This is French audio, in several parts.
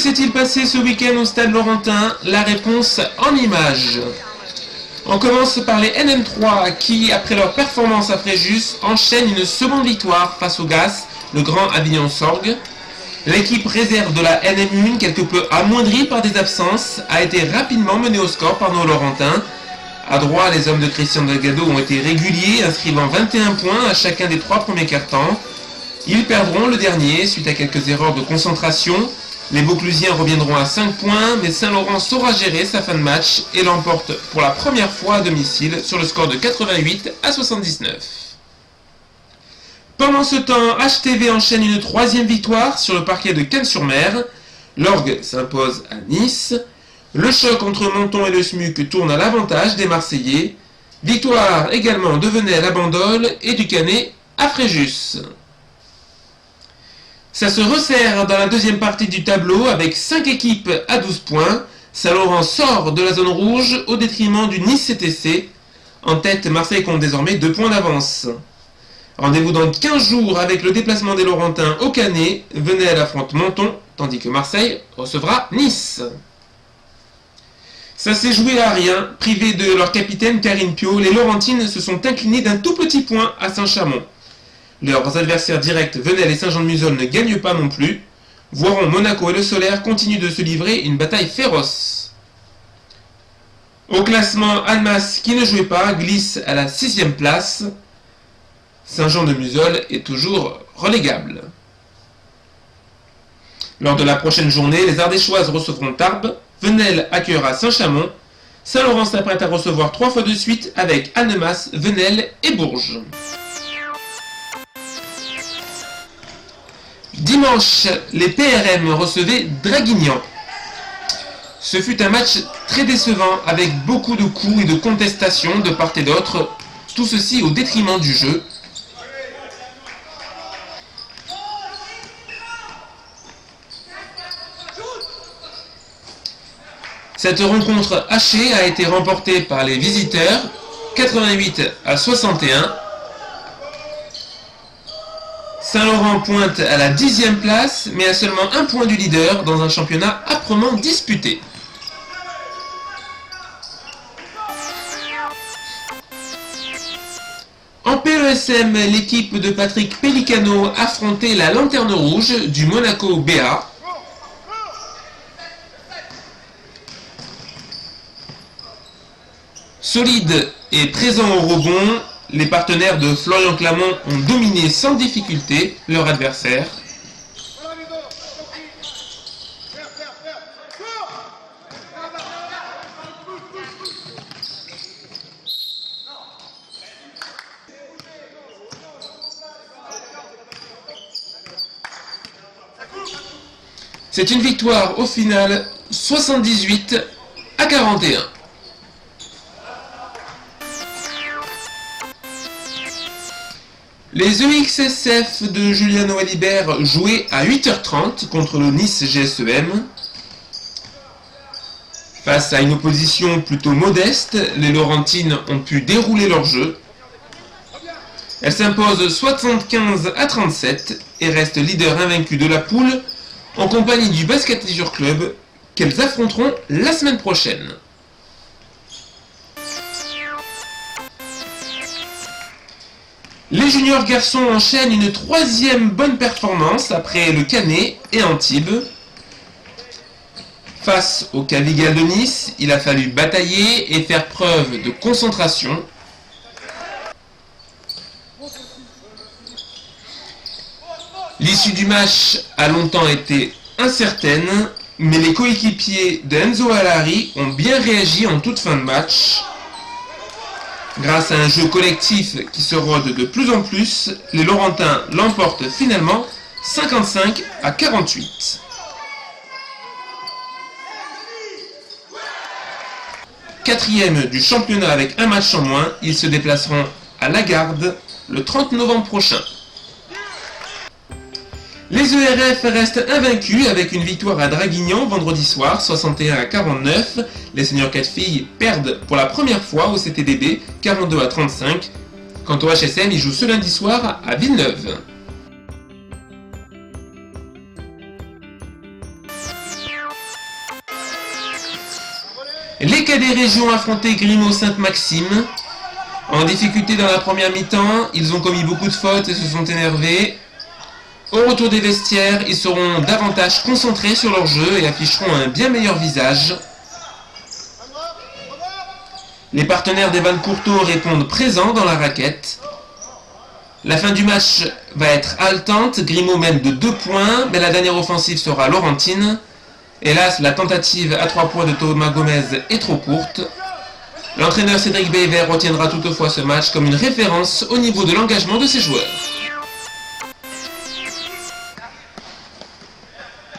s'est-il passé ce week-end au Stade Laurentin? La réponse en images. On commence par les NM3 qui, après leur performance à Fréjus, enchaînent une seconde victoire face au GAS, le Grand Avignon Sorgue. L'équipe réserve de la NM1, quelque peu amoindrie par des absences, a été rapidement menée au score par nos Laurentins. À droite, les hommes de Christian Delgado ont été réguliers, inscrivant 21 points à chacun des 3 premiers quarts-temps. Ils perdront le dernier suite à quelques erreurs de concentration. Les Vauclusiens reviendront à 5 points, mais Saint-Laurent saura gérer sa fin de match et l'emporte pour la première fois à domicile sur le score de 88-79. Pendant ce temps, HTV enchaîne une 3e victoire sur le parquet de Cannes-sur-Mer. L'Orgue s'impose à Nice. Le choc entre Menton et le SMUC tourne à l'avantage des Marseillais. Victoire également de Venelle à Bandol et du Canet à Fréjus. Ça se resserre dans la deuxième partie du tableau avec 5 équipes à 12 points. Saint-Laurent sort de la zone rouge au détriment du Nice CTC. En tête, Marseille compte désormais 2 points d'avance. Rendez-vous dans 15 jours avec le déplacement des Laurentins au Canet. Venelle affronte Menton, tandis que Marseille recevra Nice. Ça s'est joué à rien. Privés de leur capitaine Karine Pio, les Laurentines se sont inclinées d'un tout petit point à Saint-Chamond. Leurs adversaires directs, Venelle et Saint-Jean-de-Muzols, ne gagnent pas non plus. Voiron, Monaco et le Solaire continuent de se livrer une bataille féroce. Au classement, Annemasse, qui ne jouait pas, glisse à la 6e place. Saint-Jean-de-Muzols est toujours relégable. Lors de la prochaine journée, les Ardéchoises recevront Tarbes, Venelle accueillera Saint-Chamond, Saint-Laurent s'apprête à recevoir 3 fois de suite avec Annemasse, Venelle et Bourges. Dimanche, les PRM recevaient Draguignan. Ce fut un match très décevant avec beaucoup de coups et de contestations de part et d'autre, tout ceci au détriment du jeu. Cette rencontre hachée a été remportée par les visiteurs, 88-61. Saint-Laurent pointe à la 10e place, mais à seulement 1 point du leader dans un championnat âprement disputé. En PESM, l'équipe de Patrick Pellicano affrontait la Lanterne Rouge du Monaco BA. Solide et présent au rebond, les partenaires de Florian Clamont ont dominé sans difficulté leur adversaire. C'est une victoire au final 78-41. Les EXSF de Julien Noël-Hibert jouaient à 8h30 contre le Nice GSEM. Face à une opposition plutôt modeste, les Laurentines ont pu dérouler leur jeu. Elles s'imposent 75-37 et restent leader invaincu de la poule en compagnie du Basket Leisure Club qu'elles affronteront la semaine prochaine. Les juniors garçons enchaînent une 3e bonne performance après le Canet et Antibes. Face au Cavigal de Nice, il a fallu batailler et faire preuve de concentration. L'issue du match a longtemps été incertaine, mais les coéquipiers de Enzo Alari ont bien réagi en toute fin de match. Grâce à un jeu collectif qui se rôde de plus en plus, les Laurentins l'emportent finalement 55-48. Quatrième du championnat avec un match en moins, ils se déplaceront à Lagarde le 30 novembre prochain. Les ERF restent invaincus avec une victoire à Draguignan vendredi soir, 61-49. Les seniors 4 filles perdent pour la première fois au CTDB, 42-35. Quant au HSM, ils jouent ce lundi soir à Villeneuve. cadets région affrontaient Grimaud Sainte-Maxime. En difficulté dans la première mi-temps, ils ont commis beaucoup de fautes et se sont énervés. Au retour des vestiaires, ils seront davantage concentrés sur leur jeu et afficheront un bien meilleur visage. Les partenaires d'Evan Courteau répondent présents dans la raquette. La fin du match va être haletante, Grimaud mène de 2 points, mais la dernière offensive sera laurentine. Hélas, la tentative à 3 points de Thomas Gomez est trop courte. L'entraîneur Cédric Bévert retiendra toutefois ce match comme une référence au niveau de l'engagement de ses joueurs.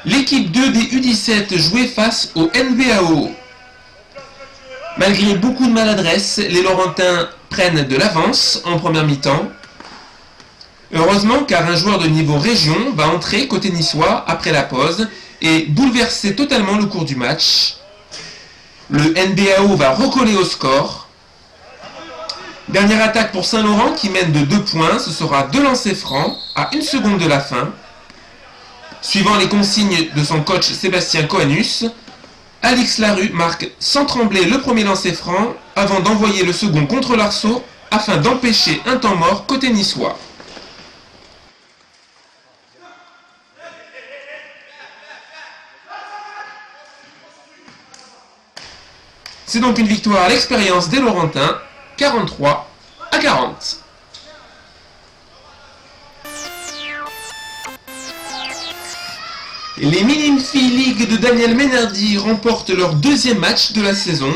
L'équipe 2 des U17 jouait face au NBAO. Malgré beaucoup de maladresse, les Laurentins prennent de l'avance en première mi-temps. Heureusement, car un joueur de niveau région va entrer côté niçois après la pause et bouleverser totalement le cours du match. Le NBAO va recoller au score. Dernière attaque pour Saint-Laurent qui mène de 2 points. Ce sera 2 lancers francs à 1 seconde de la fin. Suivant les consignes de son coach Sébastien Coanus, Alix Larue marque sans trembler le premier lancer franc avant d'envoyer le second contre l'arceau afin d'empêcher un temps mort côté niçois. C'est donc une victoire à l'expérience des Laurentins, 43-40. Les Minimes Filles League de Daniel Ménardi remportent leur 2e match de la saison.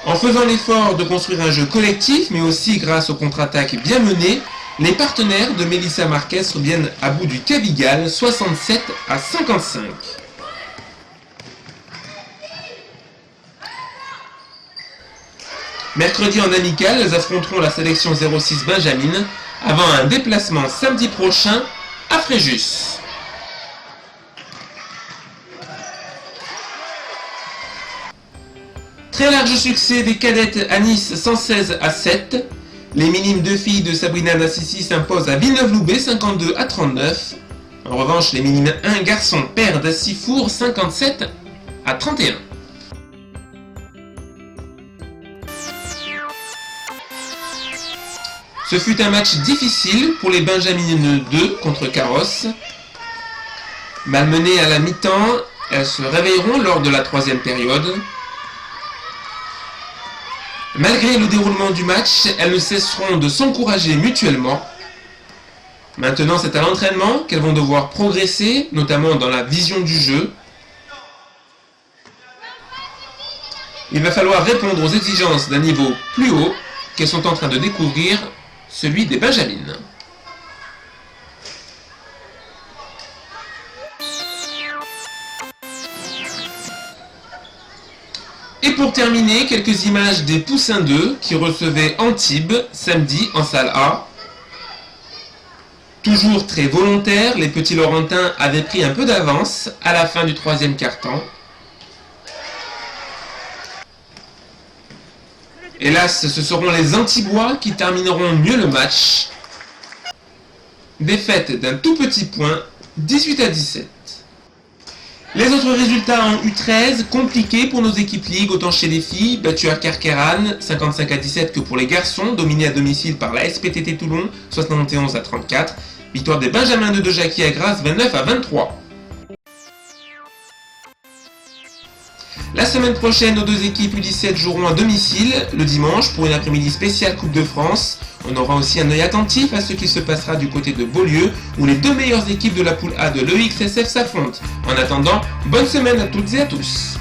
En faisant l'effort de construire un jeu collectif, mais aussi grâce aux contre-attaques bien menées, les partenaires de Mélissa Marquez reviennent à bout du Cavigal, 67-55. Mercredi en amical, elles affronteront la sélection 06 Benjamin avant un déplacement samedi prochain à Fréjus. Très large succès des cadettes à Nice 116-7. Les minimes 2 filles de Sabrina Nassissi s'imposent à Villeneuve-Loubet 52-39. En revanche, les minimes 1 garçons perdent à Sifour 57-31. Ce fut un match difficile pour les Benjamines 2 contre Carrosse. Malmenées à la mi-temps, elles se réveilleront lors de la 3e période. Malgré le déroulement du match, elles ne cesseront de s'encourager mutuellement. Maintenant, c'est à l'entraînement qu'elles vont devoir progresser, notamment dans la vision du jeu. Il va falloir répondre aux exigences d'un niveau plus haut qu'elles sont en train de découvrir, celui des Benjamines. Et pour terminer, quelques images des Poussins 2 qui recevaient Antibes samedi en salle A. Toujours très volontaires, les petits Laurentins avaient pris un peu d'avance à la fin du 3e quart-temps. Hélas, ce seront les Antibois qui termineront mieux le match. Défaite d'un tout petit point, 18-17. Les autres résultats en U13, compliqués pour nos équipes Ligue, autant chez les filles, battues à Carqueiranne, 55-17 que pour les garçons, dominés à domicile par la SPTT Toulon, 71-34. Victoire des Benjamins de Jackie à Grasse, 29-23. La semaine prochaine, nos 2 équipes U17 joueront à domicile, le dimanche, pour une après-midi spéciale Coupe de France. On aura aussi un œil attentif à ce qui se passera du côté de Beaulieu, où les 2 meilleures équipes de la poule A de l'EXSF s'affrontent. En attendant, bonne semaine à toutes et à tous.